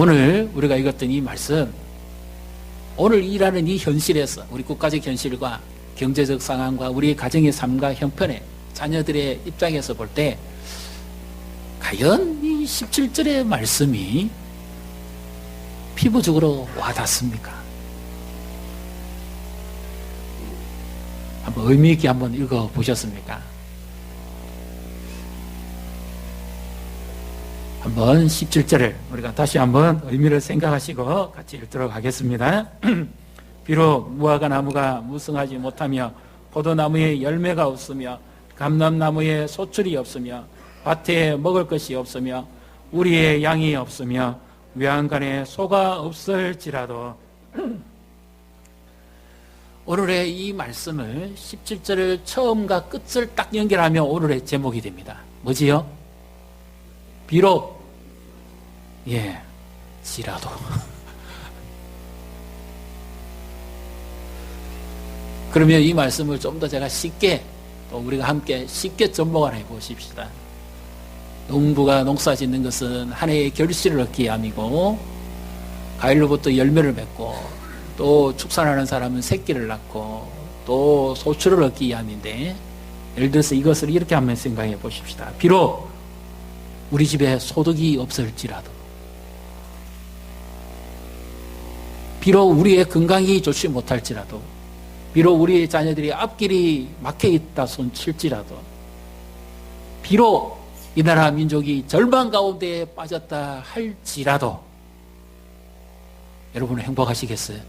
오늘 우리가 읽었던 이 말씀, 오늘 일하는 이 현실에서 우리 국가적 현실과 경제적 상황과 우리 가정의 삶과 형편에 자녀들의 입장에서 볼 때 과연 이 17절의 말씀이 피부적으로 와닿습니까? 한번 의미 있게 한번 읽어보셨습니까? 한번 17절을 우리가 다시 한번 의미를 생각하시고 같이 읽도록 하겠습니다. 비록 무화과 나무가 무성하지 못하며 포도나무에 열매가 없으며 감람나무에 소출이 없으며 밭에 먹을 것이 없으며 우리의 양이 없으며 외양간에 소가 없을지라도 오늘의 이 말씀을 17절을 처음과 끝을 딱 연결하면 오늘의 제목이 됩니다. 뭐지요? 비록 지라도 그러면 이 말씀을 좀 더 제가 쉽게 또 우리가 함께 쉽게 접목을 해보십시다. 농부가 농사 짓는 것은 한 해의 결실을 얻기 위함이고 과일로부터 열매를 맺고 또 축산하는 사람은 새끼를 낳고 또 소출을 얻기 위함인데, 예를 들어서 이것을 이렇게 한번 생각해 보십시다. 비록 우리 집에 소득이 없을지라도, 비록 우리의 건강이 좋지 못할지라도, 비록 우리의 자녀들이 앞길이 막혀있다 손칠지라도, 비록 이 나라 민족이 절망 가운데 빠졌다 할지라도 여러분은 행복하시겠어요?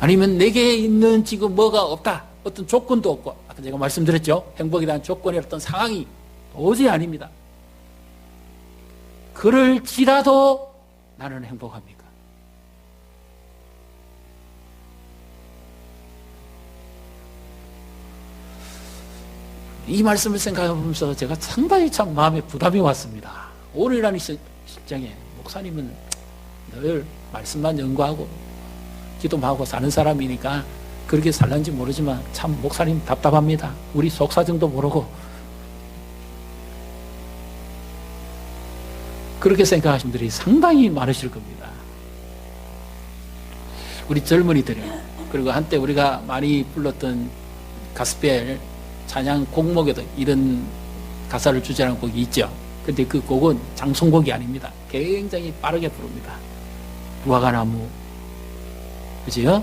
아니면 내게 있는 지금 뭐가 없다, 어떤 조건도 없고, 아까 제가 말씀드렸죠, 행복에 대한 조건의 어떤 상황이 도저히 아닙니다. 그럴지라도 나는 행복합니까? 이 말씀을 생각해보면서 제가 상당히 참 마음에 부담이 왔습니다. 오늘이라는 실정에 목사님은 늘 말씀만 연구하고 기도만 하고 사는 사람이니까 그렇게 살는지 모르지만 참 목사님 답답합니다. 우리 속사정도 모르고. 그렇게 생각하시는 분들이 상당히 많으실 겁니다. 우리 젊은이들이, 그리고 한때 우리가 많이 불렀던 가스펠 찬양 곡목에도 이런 가사를 주제하는 곡이 있죠. 근데 그 곡은 장송곡이 아닙니다. 굉장히 빠르게 부릅니다. 무화과나무, 그죠?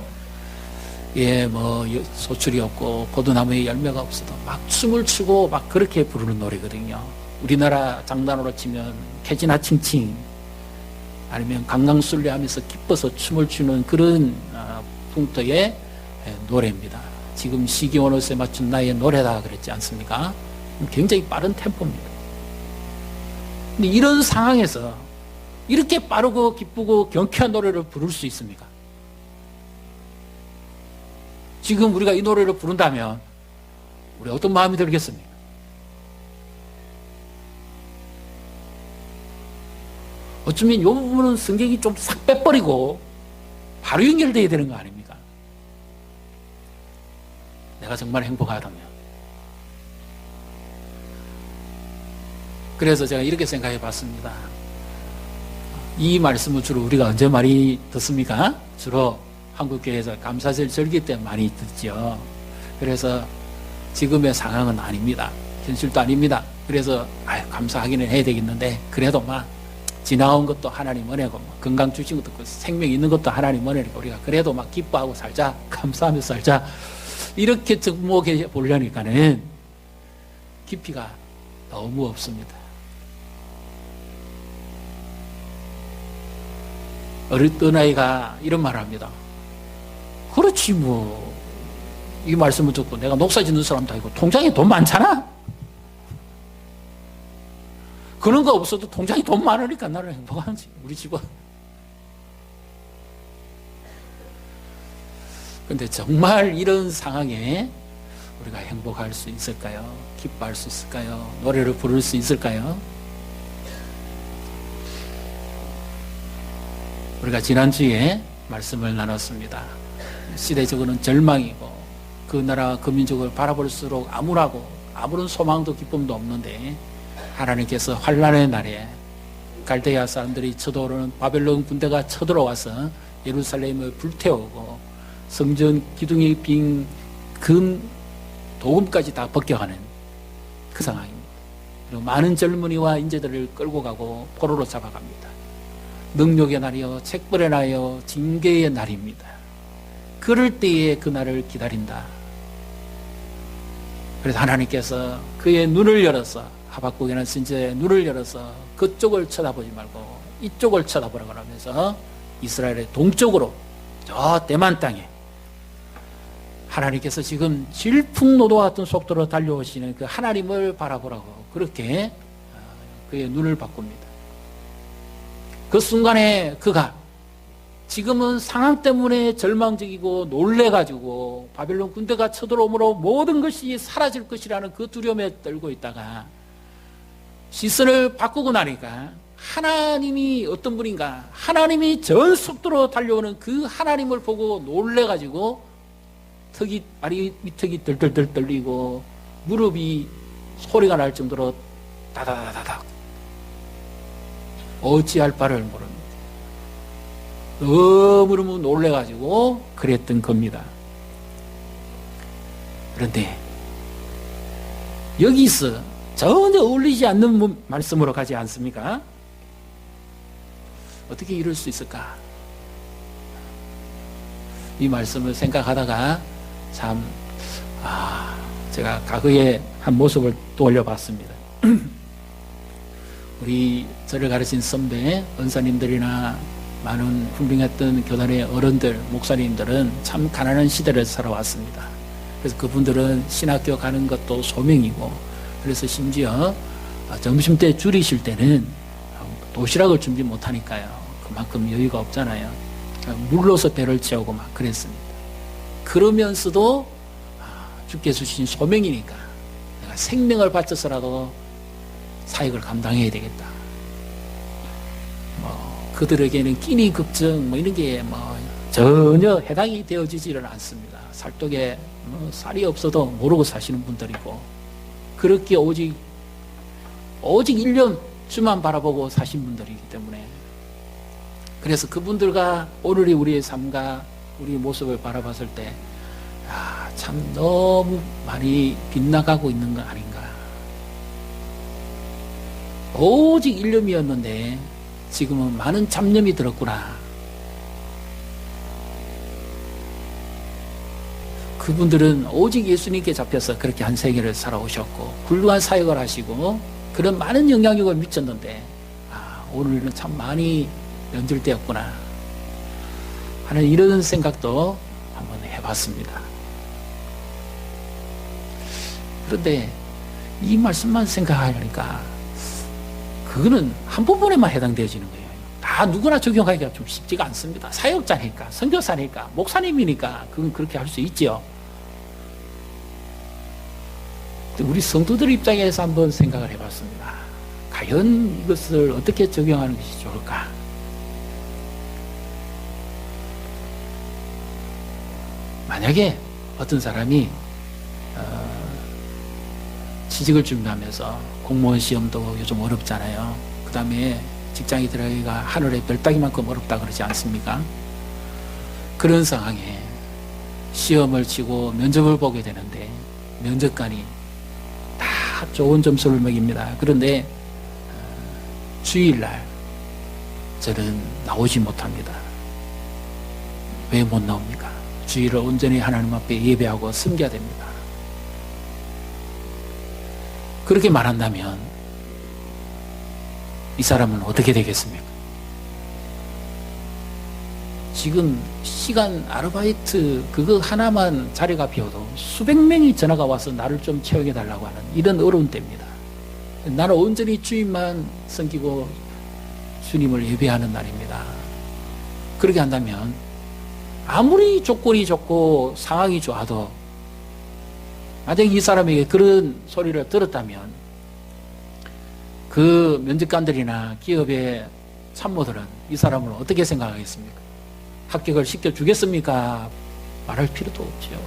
소출이 없고 포도나무에 열매가 없어도 막 춤을 추고 막 그렇게 부르는 노래거든요. 우리나라 장단으로 치면 캐지나 칭칭, 아니면 강강술래 하면서 기뻐서 춤을 추는 그런 풍토의 노래입니다. 지금 시기온옷에 맞춘 나의 노래다 그랬지 않습니까? 굉장히 빠른 템포입니다. 근데 이런 상황에서 이렇게 빠르고 기쁘고 경쾌한 노래를 부를 수 있습니까? 지금 우리가 이 노래를 부른다면 우리 어떤 마음이 들겠습니까? 어쩌면 이 부분은 성경이 좀 싹 빼버리고 바로 연결되어야 되는 거 아닙니까? 내가 정말 행복하다면. 그래서 제가 이렇게 생각해 봤습니다. 이 말씀을 주로 우리가 언제 많이 듣습니까? 주로 한국교회에서 감사절 절기 때 많이 듣죠. 그래서 지금의 상황은 아닙니다. 현실도 아닙니다. 그래서 감사하기는 해야 되겠는데, 그래도 막 지나온 것도 하나님 은혜고, 건강 주신 것도, 생명 있는 것도 하나님 은혜고, 우리가 그래도 막 기뻐하고 살자, 감사하며 살자, 이렇게 접목해 보려니까는 깊이가 너무 없습니다. 어떤 아이가 이런 말을 합니다. 그렇지 뭐, 이 말씀을 듣고 내가 농사 짓는 사람도 아니고 통장에 돈 많잖아? 그런 거 없어도 통장에 돈 많으니까 나는 행복하지, 우리 집은. 근데 정말 이런 상황에 우리가 행복할 수 있을까요? 기뻐할 수 있을까요? 노래를 부를 수 있을까요? 우리가 지난주에 말씀을 나눴습니다. 시대적으로는 절망이고 그 나라와 그 민족을 바라볼수록 암울하고 아무런 소망도 기쁨도 없는데, 하나님께서 환란의 날에 갈대아 사람들이 쳐들어오는 바벨론 군대가 쳐들어와서 예루살렘을 불태우고 성전 기둥이 빈 금 도금까지 다 벗겨가는 그 상황입니다. 그리고 많은 젊은이와 인재들을 끌고 가고 포로로 잡아갑니다. 능력의 날이요 책벌의 날이요 징계의 날입니다. 그럴 때에 그 날을 기다린다. 그래서 하나님께서 그의 눈을 열어서 하박국이라는 선지자의 눈을 열어서 그쪽을 쳐다보지 말고 이쪽을 쳐다보라고 하면서 이스라엘의 동쪽으로 저 대만 땅에 하나님께서 지금 질풍노도와 같은 속도로 달려오시는 그 하나님을 바라보라고 그렇게 그의 눈을 바꿉니다. 그 순간에 그가 지금은 상황 때문에 절망적이고 놀래가지고 바벨론 군대가 쳐들어오므로 모든 것이 사라질 것이라는 그 두려움에 떨고 있다가 시선을 바꾸고 나니까 하나님이 어떤 분인가, 하나님이 전 속도로 달려오는 그 하나님을 보고 놀래가지고 다리 밑턱이 덜덜덜 떨리고 무릎이 소리가 날 정도로 다다다다닥 어찌할 바를 모릅니다. 너무 놀래가지고 그랬던 겁니다. 그런데 여기서 전혀 어울리지 않는 말씀으로 가지 않습니까? 어떻게 이럴 수 있을까? 이 말씀을 생각하다가 참 제가 과거에 한 모습을 떠올려 봤습니다. 우리 저를 가르친 선배 은사님들이나 많은 훌륭했던 교단의 어른들, 목사님들은 참 가난한 시대를 살아왔습니다. 그래서 그분들은 신학교 가는 것도 소명이고, 그래서 심지어 점심때 줄이실 때는 도시락을 준비 못하니까요. 그만큼 여유가 없잖아요. 물로서 배를 채우고 막 그랬습니다. 그러면서도 주께서 주신 소명이니까 내가 생명을 바쳐서라도 사역을 감당해야 되겠다. 그들에게는 끼니 걱정 이런 게 전혀 해당이 되어지지를 않습니다. 살독에 쌀이 없어도 모르고 사시는 분들이고, 그렇게 오직 1년 주만 바라보고 사신 분들이기 때문에, 그래서 그분들과 오늘의 우리의 삶과 우리의 모습을 바라봤을 때 참 너무 많이 빗나가고 있는 거 아닌가. 오직 1년이었는데 지금은 많은 잡념이 들었구나. 그분들은 오직 예수님께 잡혀서 그렇게 한 세계를 살아오셨고 훌륭한 사역을 하시고 그런 많은 영향력을 미쳤는데 오늘은 참 많이 연줄되었구나 하는 이런 생각도 한번 해봤습니다. 그런데 이 말씀만 생각하니까 그거는 한 부분에만 해당되어지는 거예요. 다 누구나 적용하기가 좀 쉽지가 않습니다. 사역자니까, 선교사니까, 목사님이니까 그건 그렇게 할 수 있죠. 우리 성도들 입장에서 한번 생각을 해봤습니다. 과연 이것을 어떻게 적용하는 것이 좋을까? 만약에 어떤 사람이 취직을 준비하면서 공무원 시험도 요즘 어렵잖아요. 그 다음에 직장에 들어가기가 하늘의 별 따기만큼 어렵다 그러지 않습니까? 그런 상황에 시험을 치고 면접을 보게 되는데 면접관이 다 좋은 점수를 매깁니다. 그런데 주일날 저는 나오지 못합니다. 왜 못 나옵니까? 주일을 온전히 하나님 앞에 예배하고 섬겨야 됩니다. 그렇게 말한다면 이 사람은 어떻게 되겠습니까? 지금 시간 아르바이트 그거 하나만 자리가 비어도 수백 명이 전화가 와서 나를 좀 채우게 달라고 하는 이런 어려운 때입니다. 나는 온전히 주님만 섬기고 주님을 예배하는 날입니다. 그렇게 한다면 아무리 조건이 좋고 상황이 좋아도 만약에 이 사람에게 그런 소리를 들었다면 그 면접관들이나 기업의 참모들은 이 사람을 어떻게 생각하겠습니까? 합격을 시켜주겠습니까? 말할 필요도 없죠.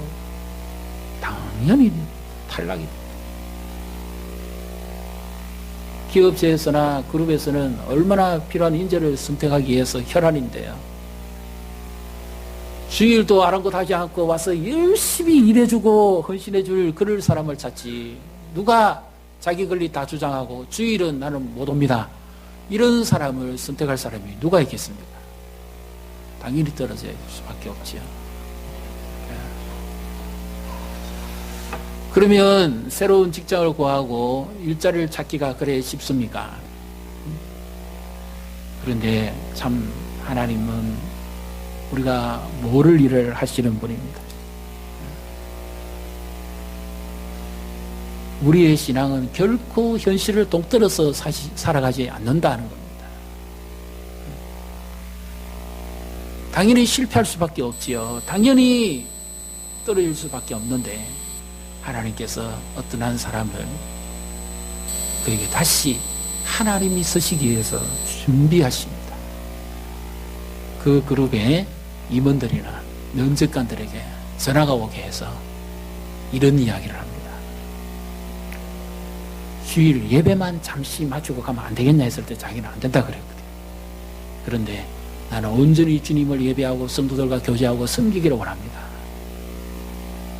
당연히 탈락입니다. 기업체에서나 그룹에서는 얼마나 필요한 인재를 선택하기 위해서 혈안인데요. 주일도 아랑곳하지 않고 와서 열심히 일해주고 헌신해줄 그럴 사람을 찾지, 누가 자기 권리 다 주장하고 주일은 나는 못 옵니다, 이런 사람을 선택할 사람이 누가 있겠습니까? 당연히 떨어질 수밖에 없지요. 그러면 새로운 직장을 구하고 일자리를 찾기가 그래 쉽습니까? 그런데 참 하나님은 우리가 모를 일을 하시는 분입니다. 우리의 신앙은 결코 현실을 동떨어서 살아가지 않는다는 겁니다. 당연히 실패할 수밖에 없지요. 당연히 떨어질 수밖에 없는데 하나님께서 어떤 한 사람을 그에게 다시 하나님이 쓰시기 위해서 준비하십니다. 그 그룹의 임원들이나 면접관들에게 전화가 오게 해서 이런 이야기를 합니다. 주일 예배만 잠시 마치고 가면 안 되겠냐 했을 때 자기는 안 된다 그랬거든요. 그런데 나는 온전히 주님을 예배하고 성도들과 교제하고 섬기기를 원합니다.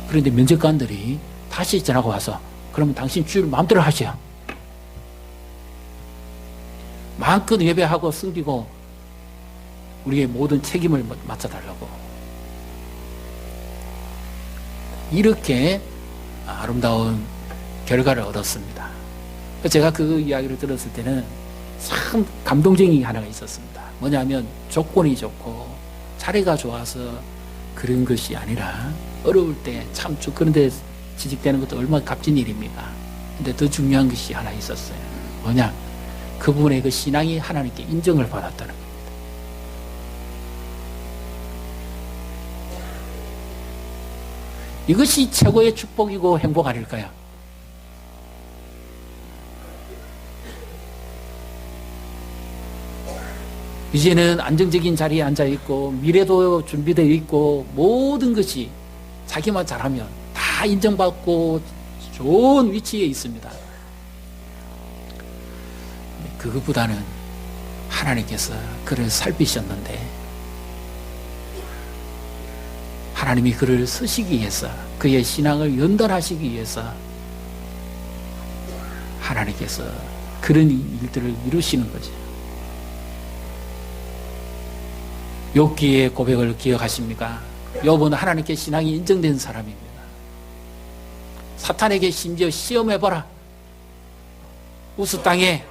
그런데 면접관들이 다시 전화가 와서 그러면 당신 주일 마음대로 하세요. 마음껏 예배하고 섬기고 우리의 모든 책임을 맡아달라고. 이렇게 아름다운 결과를 얻었습니다. 제가 그 이야기를 들었을 때는 참 감동적인 게 하나가 있었습니다. 뭐냐면 조건이 좋고 자리가 좋아서 그런 것이 아니라 어려울 때 참 그런데 취직되는 것도 얼마나 값진 일입니까? 근데 더 중요한 것이 하나 있었어요. 뭐냐? 그분의 그 신앙이 하나님께 인정을 받았다는 겁니다. 이것이 최고의 축복이고 행복 아닐까요? 이제는 안정적인 자리에 앉아있고 미래도 준비되어 있고 모든 것이 자기만 잘하면 다 인정받고 좋은 위치에 있습니다. 그것보다는 하나님께서 그를 살피셨는데 하나님이 그를 쓰시기 위해서 그의 신앙을 연단하시기 위해서 하나님께서 그런 일들을 이루시는 거죠. 욥기의 고백을 기억하십니까? 욥은 하나님께 신앙이 인정된 사람입니다. 사탄에게 심지어 시험해봐라, 우스 땅에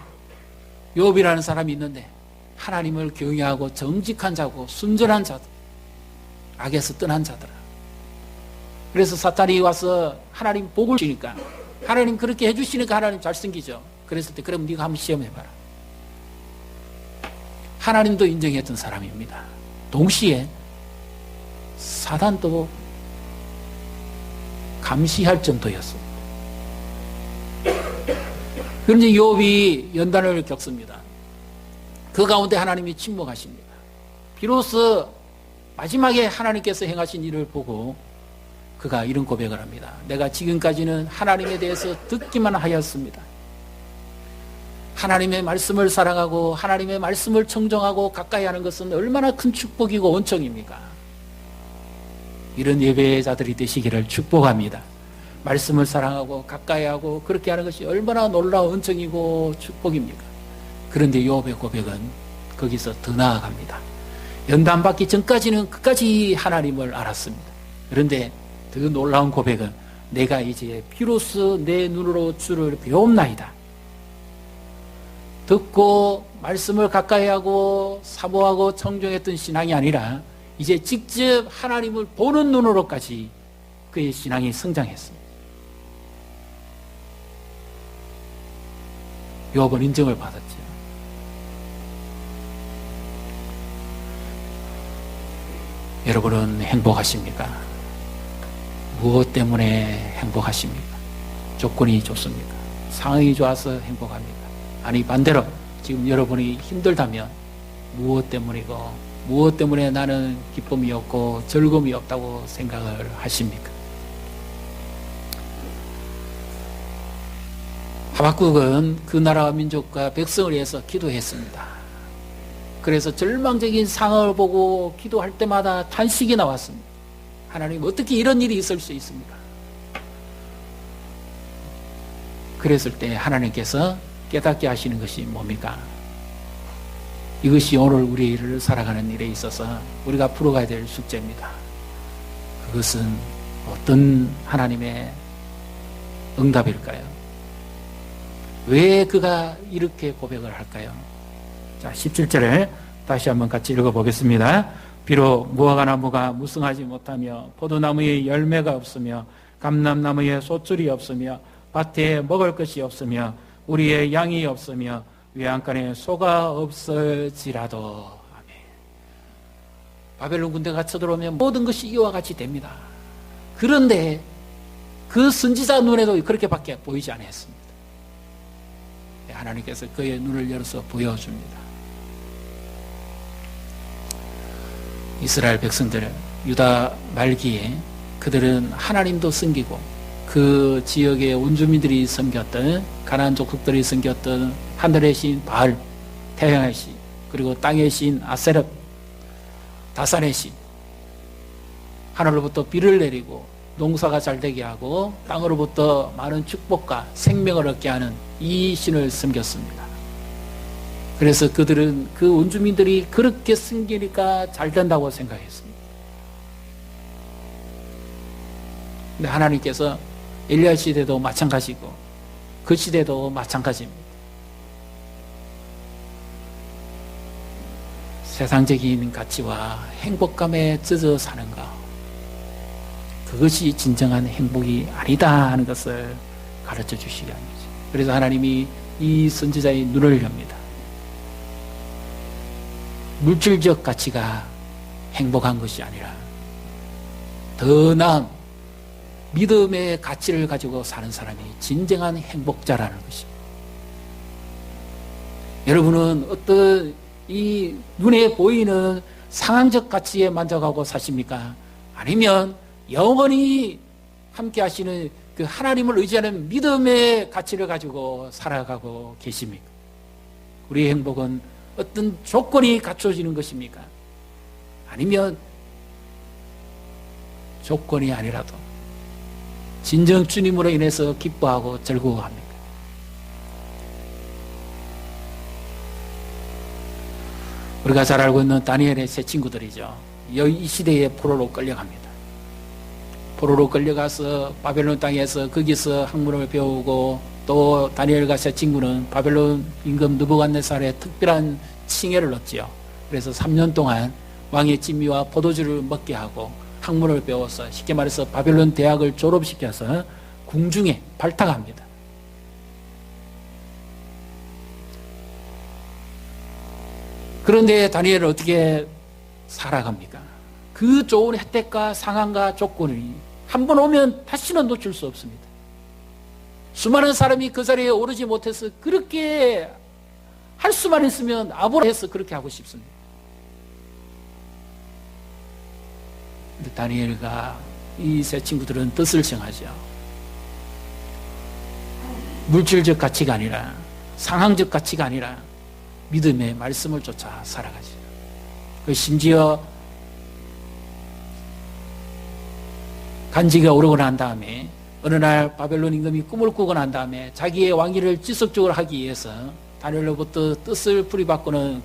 욥이라는 사람이 있는데 하나님을 경외하고 정직한 자고 순전한 자들, 악에서 떠난 자들아. 그래서 사탄이 와서 하나님 복을 주니까, 하나님 그렇게 해주시니까 하나님 잘생기죠. 그랬을 때 그럼 네가 한번 시험해봐라. 하나님도 인정했던 사람입니다. 동시에 사단도 감시할 정도였습니다. 그런데 욥이 연단을 겪습니다. 그 가운데 하나님이 침묵하십니다. 비로소 마지막에 하나님께서 행하신 일을 보고 그가 이런 고백을 합니다. 내가 지금까지는 하나님에 대해서 듣기만 하였습니다. 하나님의 말씀을 사랑하고 하나님의 말씀을 청정하고 가까이 하는 것은 얼마나 큰 축복이고 은총입니까? 이런 예배자들이 되시기를 축복합니다. 말씀을 사랑하고 가까이 하고 그렇게 하는 것이 얼마나 놀라운 은총이고 축복입니까? 그런데 욥의 고백은 거기서 더 나아갑니다. 연단받기 전까지는 끝까지 하나님을 알았습니다. 그런데 더 놀라운 고백은 내가 이제 비로소 내 눈으로 주를 배움나이다. 듣고 말씀을 가까이 하고 사모하고 청정했던 신앙이 아니라 이제 직접 하나님을 보는 눈으로까지 그의 신앙이 성장했습니다. 욥은 인정을 받았죠. 여러분은 행복하십니까? 무엇 때문에 행복하십니까? 조건이 좋습니까? 상황이 좋아서 행복합니까? 아니 반대로 지금 여러분이 힘들다면 무엇 때문이고 무엇 때문에 나는 기쁨이 없고 즐거움이 없다고 생각을 하십니까? 하박국은 그 나라와 민족과 백성을 위해서 기도했습니다. 그래서 절망적인 상황을 보고 기도할 때마다 탄식이 나왔습니다. 하나님, 어떻게 이런 일이 있을 수 있습니까? 그랬을 때 하나님께서 깨닫게 하시는 것이 뭡니까? 이것이 오늘 우리를 살아가는 일에 있어서 우리가 풀어가야 될 숙제입니다. 그것은 어떤 하나님의 응답일까요? 왜 그가 이렇게 고백을 할까요? 자, 17절을 다시 한번 같이 읽어보겠습니다. 비록 무화과나무가 무성하지 못하며 포도나무에 열매가 없으며 감람나무에 소출이 없으며 밭에 먹을 것이 없으며 우리의 양이 없으며 외양간에 소가 없을지라도. 아멘. 바벨론 군대가 쳐들어오면 모든 것이 이와 같이 됩니다. 그런데 그 선지자 눈에도 그렇게밖에 보이지 않았습니다. 하나님께서 그의 눈을 열어서 보여줍니다. 이스라엘 백성들, 유다 말기에 그들은 하나님도 섬기고 그 지역의 원주민들이 섬겼던, 가나안 족속들이 섬겼던 하늘의 신 바알, 태양의 신, 그리고 땅의 신 아세럽, 다산의 신, 하늘로부터 비를 내리고 농사가 잘 되게 하고 땅으로부터 많은 축복과 생명을 얻게 하는 이 신을 섬겼습니다. 그래서 그들은 그 원주민들이 그렇게 섬기니까 잘 된다고 생각했습니다. 근데 하나님께서 엘리야 시대도 마찬가지고 그 시대도 마찬가지입니다. 세상적인 가치와 행복감에 젖어 사는가, 그것이 진정한 행복이 아니다 하는 것을 가르쳐 주시기 합니다. 그래서 하나님이 이 선지자의 눈을 엽니다. 물질적 가치가 행복한 것이 아니라 더 나은 믿음의 가치를 가지고 사는 사람이 진정한 행복자라는 것입니다. 여러분은 어떤 이 눈에 보이는 상황적 가치에 만족하고 사십니까? 아니면 영원히 함께 하시는 그 하나님을 의지하는 믿음의 가치를 가지고 살아가고 계십니까? 우리의 행복은 어떤 조건이 갖춰지는 것입니까? 아니면 조건이 아니라도 진정 주님으로 인해서 기뻐하고 즐거워합니까? 우리가 잘 알고 있는 다니엘의 세 친구들이죠. 이 시대에 포로로 끌려갑니다. 포로로 끌려가서 바벨론 땅에서 거기서 학문을 배우고, 또 다니엘과 세 친구는 바벨론 임금 느부갓네살의 특별한 칭혜를 얻지요. 그래서 3년 동안 왕의 진미와 포도주를 먹게 하고 학문을 배워서, 쉽게 말해서 바벨론 대학을 졸업시켜서 궁중에 발탁합니다. 그런데 다니엘은 어떻게 살아갑니까? 그 좋은 혜택과 상황과 조건이 한 번 오면 다시는 놓칠 수 없습니다. 수많은 사람이 그 자리에 오르지 못해서 그렇게 할 수만 있으면 아무나 해서 그렇게 하고 싶습니다. 근데 다니엘과 이 세 친구들은 뜻을 정하죠. 물질적 가치가 아니라, 상황적 가치가 아니라 믿음의 말씀을 쫓아 살아가죠. 심지어 간지가 오르고 난 다음에 어느 날 바벨론 임금이 꿈을 꾸고 난 다음에 자기의 왕위를 지속적으로 하기 위해서 다니엘로부터 뜻을 풀이받고는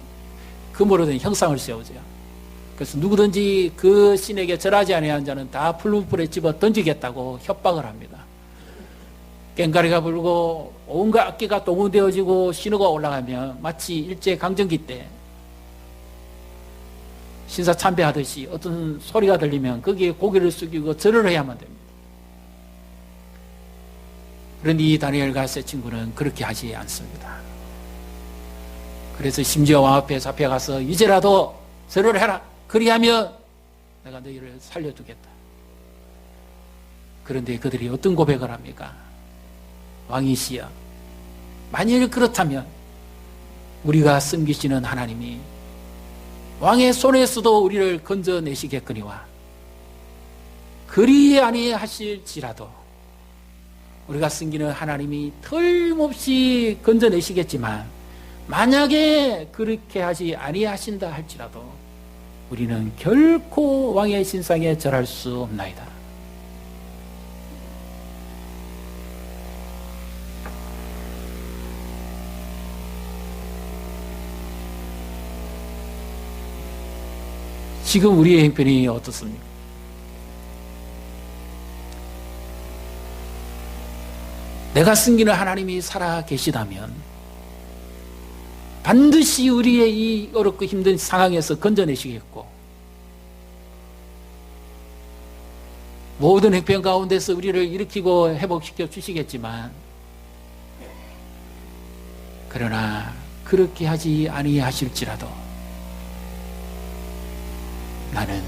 금으로 된 형상을 세우죠. 그래서 누구든지 그 신에게 절하지 아니하는 자는 다 풀무불에 집어 던지겠다고 협박을 합니다. 꽹과리가 불고 온갖 악기가 동원되어지고 신호가 올라가면 마치 일제강점기 때 신사 참배하듯이 어떤 소리가 들리면 거기에 고개를 숙이고 절을 해야만 됩니다. 그런데 이 다니엘과 세 친구는 그렇게 하지 않습니다. 그래서 심지어 왕 앞에 잡혀가서 이제라도 절을 해라. 그리하면 내가 너희를 살려두겠다. 그런데 그들이 어떤 고백을 합니까? 왕이시여, 만일 그렇다면 우리가 섬기시는 하나님이 왕의 손에서도 우리를 건져내시겠거니와 그리 아니하실지라도 우리가 섬기는 하나님이 틀림없이 건져내시겠지만 만약에 그렇게 하지 아니하신다 할지라도 우리는 결코 왕의 신상에 절할 수 없나이다. 지금 우리의 형편이 어떻습니까? 내가 섬기는 하나님이 살아 계시다면 반드시 우리의 이 어렵고 힘든 상황에서 건져내시겠고 모든 형편 가운데서 우리를 일으키고 회복시켜 주시겠지만 그러나 그렇게 하지 아니하실지라도 나는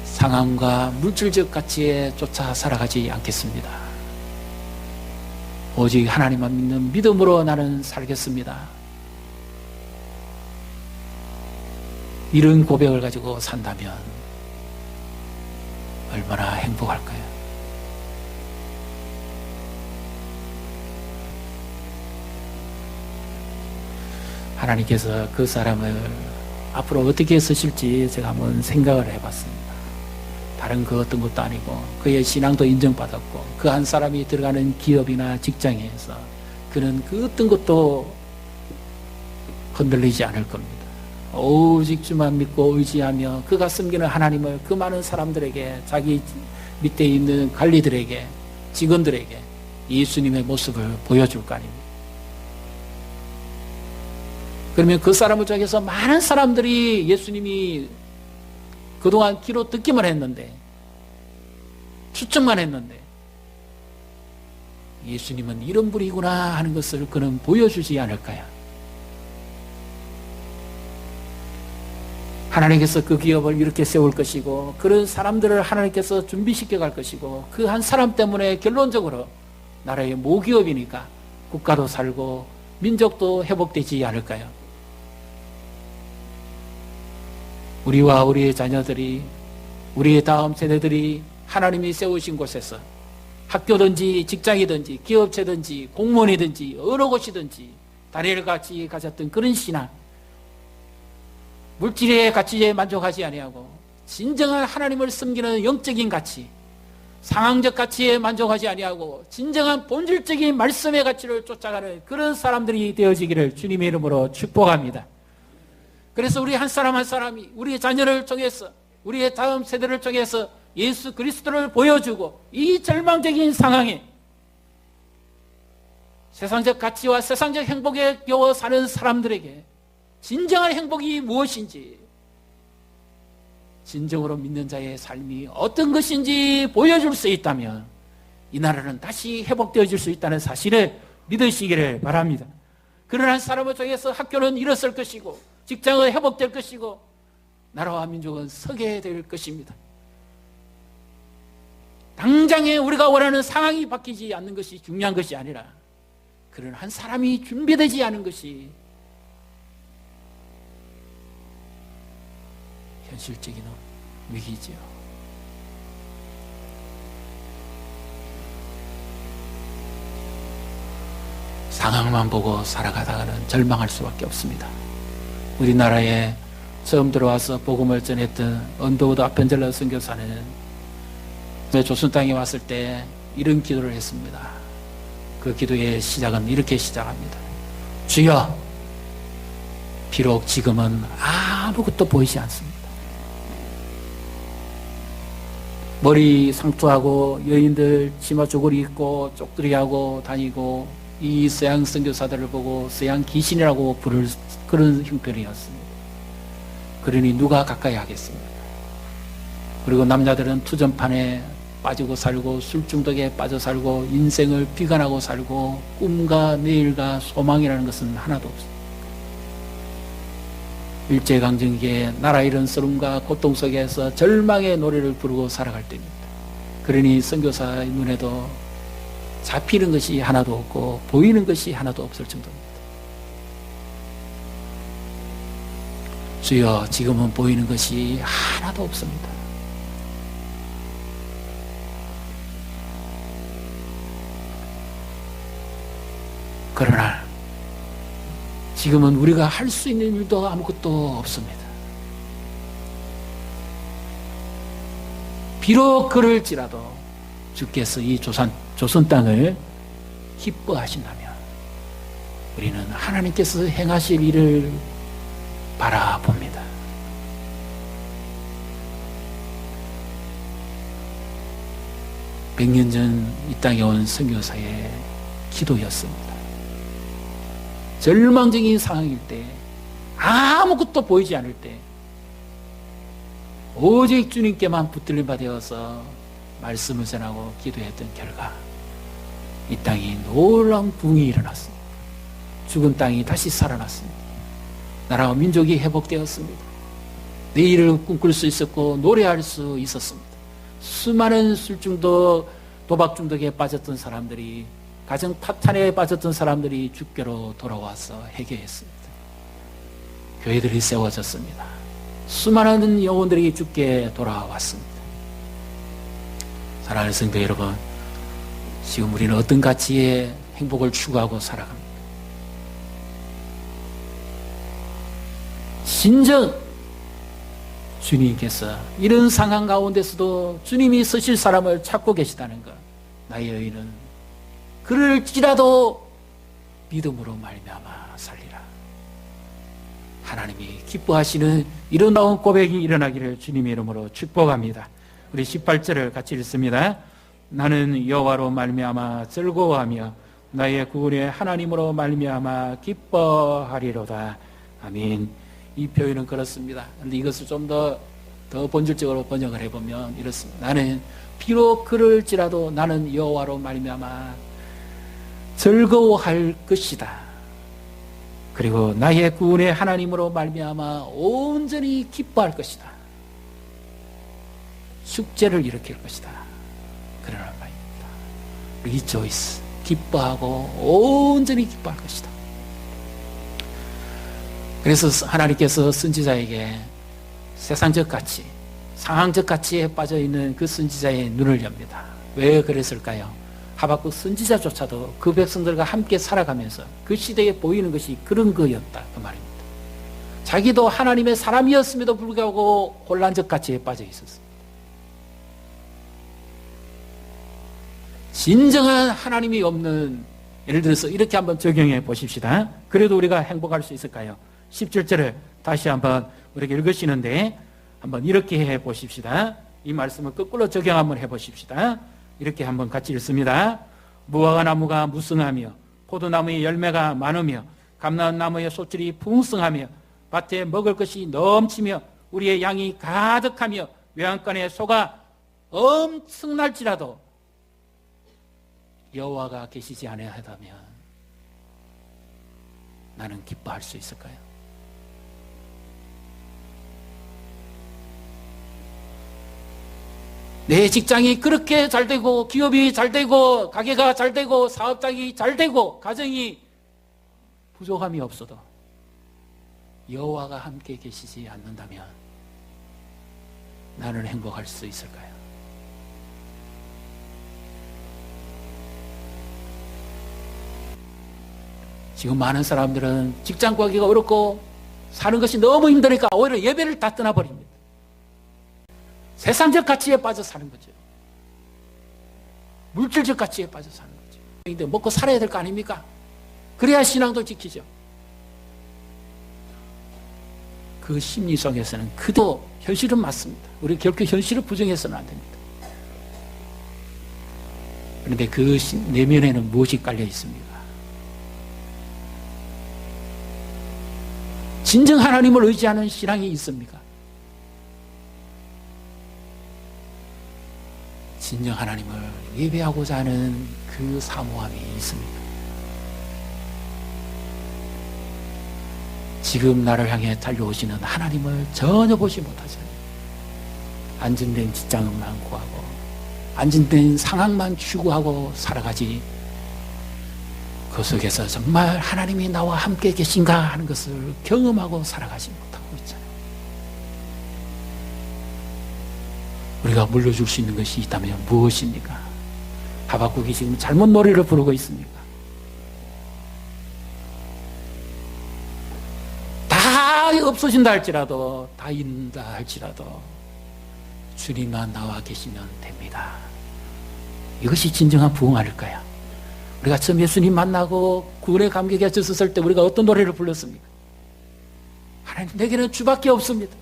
상황과 물질적 가치에 쫓아 살아가지 않겠습니다. 오직 하나님만 믿는 믿음으로 나는 살겠습니다. 이런 고백을 가지고 산다면 얼마나 행복할까요? 하나님께서 그 사람을 앞으로 어떻게 쓰실지 제가 한번 생각을 해봤습니다. 다른 그 어떤 것도 아니고 그의 신앙도 인정받았고 그 한 사람이 들어가는 기업이나 직장에서 그는 그 어떤 것도 흔들리지 않을 겁니다. 오직 주만 믿고 의지하며 그가 섬기는 하나님을 그 많은 사람들에게 자기 밑에 있는 관리들에게 직원들에게 예수님의 모습을 보여줄 거 아닙니까? 그러면 그 사람을 통해서 많은 사람들이 예수님이 그동안 귀로 듣기만 했는데 추측만 했는데 예수님은 이런 분이구나 하는 것을 그는 보여주지 않을까요? 하나님께서 그 기업을 이렇게 세울 것이고 그런 사람들을 하나님께서 준비시켜 갈 것이고 그 한 사람 때문에 결론적으로 나라의 모기업이니까 국가도 살고 민족도 회복되지 않을까요? 우리와 우리의 자녀들이 우리의 다음 세대들이 하나님이 세우신 곳에서 학교든지 직장이든지 기업체든지 공무원이든지 어느 곳이든지 다니엘같이 가졌던 그런 신앙 물질의 가치에 만족하지 아니하고 진정한 하나님을 섬기는 영적인 가치 상황적 가치에 만족하지 아니하고 진정한 본질적인 말씀의 가치를 쫓아가는 그런 사람들이 되어지기를 주님의 이름으로 축복합니다. 그래서 우리 한 사람 한 사람이 우리의 자녀를 통해서 우리의 다음 세대를 통해서 예수 그리스도를 보여주고 이 절망적인 상황에 세상적 가치와 세상적 행복에 겨워 사는 사람들에게 진정한 행복이 무엇인지 진정으로 믿는 자의 삶이 어떤 것인지 보여줄 수 있다면 이 나라는 다시 회복되어질 수 있다는 사실을 믿으시기를 바랍니다. 그런 한 사람을 통해서 학교는 일어설 것이고 직장은 회복될 것이고 나라와 민족은 서게 될 것입니다. 당장에 우리가 원하는 상황이 바뀌지 않는 것이 중요한 것이 아니라 그런 한 사람이 준비되지 않은 것이 현실적인 위기지요. 상황만 보고 살아가다가는 절망할 수밖에 없습니다. 우리나라에 처음 들어와서 복음을 전했던 언더우드 아펜젤러 선교사는 조선 땅에 왔을 때 이런 기도를 했습니다. 그 기도의 시작은 이렇게 시작합니다. 주여, 비록 지금은 아무것도 보이지 않습니다. 머리 상투하고 여인들 치마 조거리 입고 쪽두리하고 다니고 이 서양 선교사들을 보고 서양 귀신이라고 부를 그런 형편이었습니다. 그러니 누가 가까이 하겠습니까? 그리고 남자들은 투전판에 빠지고 살고 술중독에 빠져 살고 인생을 비관하고 살고 꿈과 내일과 소망이라는 것은 하나도 없습니다. 일제강점기에 나라 잃은 쓰름과 고통 속에서 절망의 노래를 부르고 살아갈 때입니다. 그러니 선교사의 눈에도 잡히는 것이 하나도 없고 보이는 것이 하나도 없을 정도입니다. 주여, 지금은 보이는 것이 하나도 없습니다. 그러나 지금은 우리가 할 수 있는 일도 아무것도 없습니다. 비록 그럴지라도 주께서 이 조선 땅을 기뻐하신다면 우리는 하나님께서 행하실 일을 바라봅니다. 백 년 전 이 땅에 온 선교사의 기도였습니다. 절망적인 상황일 때, 아무것도 보이지 않을 때 오직 주님께만 붙들림 받아서 말씀을 전하고 기도했던 결과 이 땅이 놀라운 부흥이 일어났습니다. 죽은 땅이 다시 살아났습니다. 나라와 민족이 회복되었습니다. 내일을 꿈꿀 수 있었고 노래할 수 있었습니다. 수많은 술중독, 도박중독에 빠졌던 사람들이, 가정 파탄에 빠졌던 사람들이 주께로 돌아와서 회개했습니다. 교회들이 세워졌습니다. 수많은 영혼들이 주께 돌아왔습니다. 사랑하는 성도 여러분, 지금 우리는 어떤 가치의 행복을 추구하고 살아갑니다. 진정 주님께서 이런 상황 가운데서도 주님이 서실 사람을 찾고 계시다는 것, 나의 의인은 그럴지라도 믿음으로 말미암아 살리라. 하나님이 기뻐하시는 이런 고백이 일어나기를 주님의 이름으로 축복합니다. 우리 18절을 같이 읽습니다. 나는 여호와로 말미암아 즐거워하며 나의 구원의 하나님으로 말미암아 기뻐하리로다. 아멘. 이 표현은 그렇습니다. 그런데 이것을 좀 더 본질적으로 번역을 해보면 이렇습니다. 나는 비록 그럴지라도 나는 여호와로 말미암아 즐거워할 것이다. 그리고 나의 구원의 하나님으로 말미암아 온전히 기뻐할 것이다. 축제를 일으킬 것이다. 그러는 말입니다. Rejoice, 기뻐하고 온전히 기뻐할 것이다. 그래서 하나님께서 선지자에게 세상적 가치, 상황적 가치에 빠져있는 그 선지자의 눈을 엽니다. 왜 그랬을까요? 하박국 선지자조차도 그 백성들과 함께 살아가면서 그 시대에 보이는 것이 그런 거였다, 그 말입니다. 자기도 하나님의 사람이었음에도 불구하고 혼란적 가치에 빠져 있었습니다. 진정한 하나님이 없는, 예를 들어서 이렇게 한번 적용해 보십시다. 그래도 우리가 행복할 수 있을까요? 17절을 다시 한번 우리에게 읽으시는데 한번 이렇게 해 보십시다. 이 말씀을 거꾸로 적용 한번 해 보십시다. 이렇게 한번 같이 읽습니다. 무화과 나무가 무성하며 포도나무의 열매가 많으며 감람나무의 소출이 풍성하며 밭에 먹을 것이 넘치며 우리의 양이 가득하며 외양간에 소가 엄청날지라도 여호와가 계시지 아니하다면 나는 기뻐할 수 있을까요? 내 직장이 그렇게 잘 되고 기업이 잘 되고 가게가 잘 되고 사업장이 잘 되고 가정이 부족함이 없어도 여호와가 함께 계시지 않는다면 나는 행복할 수 있을까요? 지금 많은 사람들은 직장 구하기가 어렵고 사는 것이 너무 힘드니까 오히려 예배를 다 떠나버립니다. 세상적 가치에 빠져 사는 거죠. 물질적 가치에 빠져 사는 거죠. 근데 먹고 살아야 될 거 아닙니까? 그래야 신앙도 지키죠. 그 심리 속에서는 그도 현실은 맞습니다. 우리 결코 현실을 부정해서는 안 됩니다. 그런데 그 내면에는 무엇이 깔려 있습니까? 진정 하나님을 의지하는 신앙이 있습니까? 진정 하나님을 예배하고자 하는 그 사모함이 있습니까? 지금 나를 향해 달려오시는 하나님을 전혀 보지 못하잖아요. 안정된 직장만 구하고 안정된 상황만 추구하고 살아가지, 그 속에서 정말 하나님이 나와 함께 계신가 하는 것을 경험하고 살아가지 못하고 있잖아요. 우리가 물려줄 수 있는 것이 있다면 무엇입니까? 하박국이 지금 잘못 노래를 부르고 있습니까? 없어진다 할지라도, 다 있는다 할지라도 주님만 나와 계시면 됩니다. 이것이 진정한 부흥 아닐까요? 우리가 처음 예수님 만나고 구원의 감격에 젖었을 때 우리가 어떤 노래를 불렀습니까? 하나님, 내게는 주밖에 없습니다.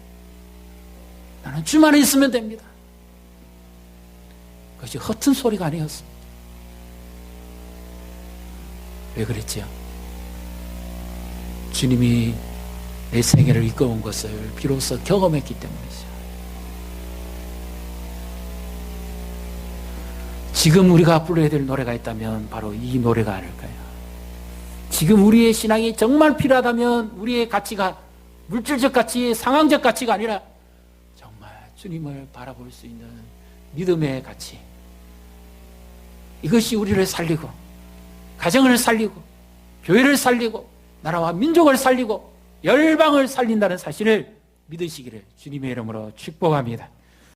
나는 주만 있으면 됩니다. 그것이 허튼 소리가 아니었습니다. 왜 그랬지요? 주님이 내 생애를 이끌어온 것을 비로소 경험했기 때문이죠. 지금 우리가 불러야 될 노래가 있다면 바로 이 노래가 아닐까요? 지금 우리의 신앙이 정말 필요하다면 우리의 가치가 물질적 가치, 상황적 가치가 아니라 정말 주님을 바라볼 수 있는 믿음의 가치, 이것이 우리를 살리고 가정을 살리고 교회를 살리고 나라와 민족을 살리고 열방을 살린다는 사실을 믿으시기를 주님의 이름으로 축복합니다.